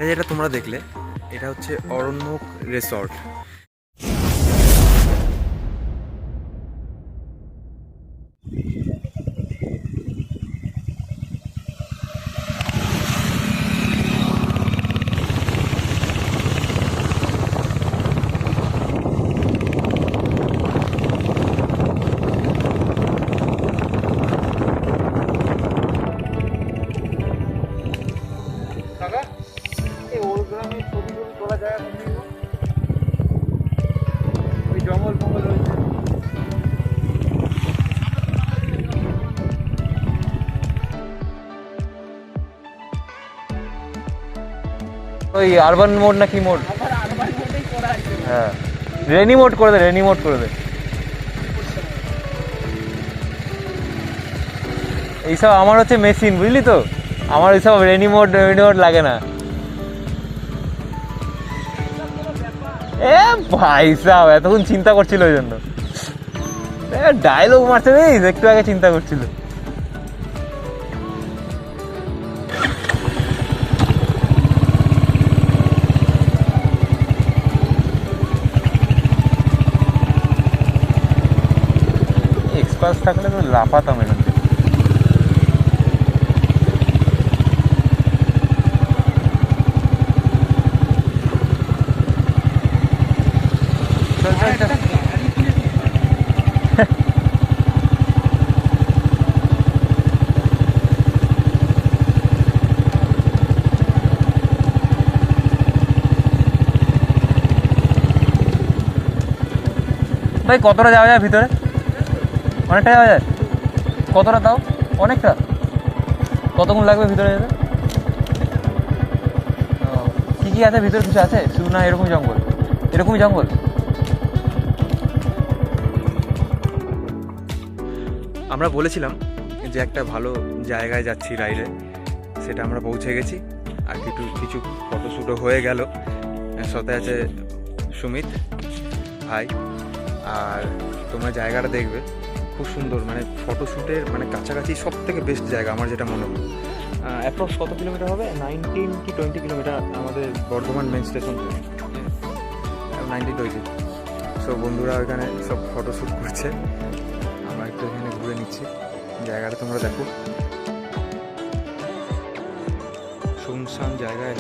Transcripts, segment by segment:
যেটা তোমরা দেখলে এটা হচ্ছে অরণ্যক রিসর্ট। জঙ্গল ফঙ্গল রয়েছে। ওই আরবান মোড না কি মোড? হ্যাঁ, রেনি মোড করে দে, রেনি মোড করে দে। এইসব আমার হচ্ছে মেশিন, বুঝলি তো, আমার এইসব রেনি মোড লাগে না। এ ভাই সাহেব এতক্ষণ চিন্তা করছিল ওই জন্য ডায়লগ মারতে নেই, একটু আগে চিন্তা করছিল। এক্সপার্ট থাকলে তো লাফাতাম এখান থেকে। ভাই কতটা যাওয়া যায় ভিতরে? অনেকটা যাওয়া যায়। কতটা তাও? অনেকটা। কতক্ষণ লাগবে ভিতরে যেতে? কী কী আছে ভিতরে? কিছু আছে শুধু না এরকমই জঙ্গল? এরকমই জঙ্গল? আমরা বলেছিলাম যে একটা ভালো জায়গায় যাচ্ছি রাইডে, সেটা আমরা পৌঁছে গেছি। আর কিছু ফটোশ্যুটও হয়ে গেল। সাথে আছে সুমিত ভাই। আর তোমরা জায়গাটা দেখবে খুব সুন্দর, মানে ফটোশ্যুটের মানে কাছাকাছি সব থেকে বেস্ট জায়গা আমার যেটা মনে হয়। অ্যাপ্রক্স কত কিলোমিটার হবে? 19 কি 20 কিলোমিটার আমাদের বর্ধমান মেন স্টেশন থেকে। 19-20। সো বন্ধুরা ওইখানে সব ফটোশ্যুট করছে, আমরা একটু এখানে ঘুরে নিচ্ছি। জায়গাটা তোমরা দেখো, শুনশান জায়গায়।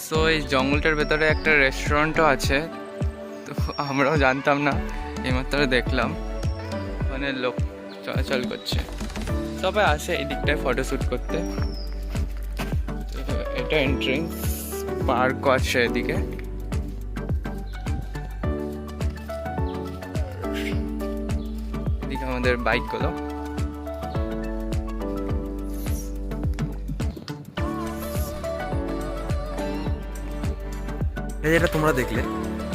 সো এই জঙ্গলটার ভেতরে একটা রেস্টুরেন্টও আছে, তো আমরাও জানতাম না, এইমাত্র দেখলাম। মানে লোক চলাচল করছে, সবাই আসে এই দিকটায় ফটোশ্যুট করতে। এটা এন্ট্রেন্স, পার্কও আছে এদিকে। এদিকে আমাদের বাইকগুলো। যেটা তোমরা দেখলে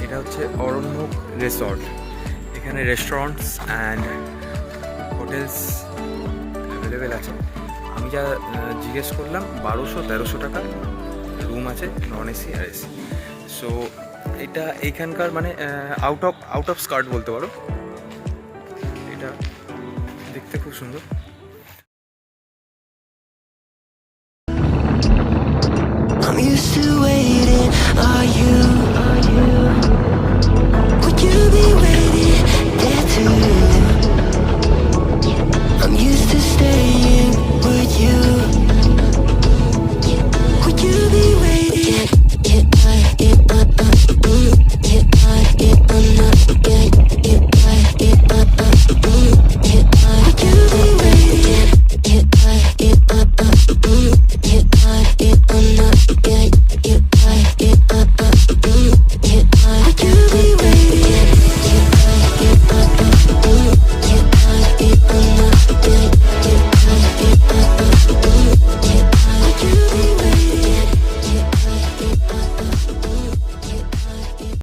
এটা হচ্ছে অরণ্যক রিসর্ট। এখানে রেস্টুরেন্টস অ্যান্ড হোটেলস অ্যাভেলেবেল আছে। আমি যা জিজ্ঞেস করলাম 1200-1300 টাকা রুম আছে, নন এসি আর এসি। সো এটা এইখানকার মানে আউট অফ স্কার্ট বলতে পারো। এটা দেখতে খুব সুন্দর।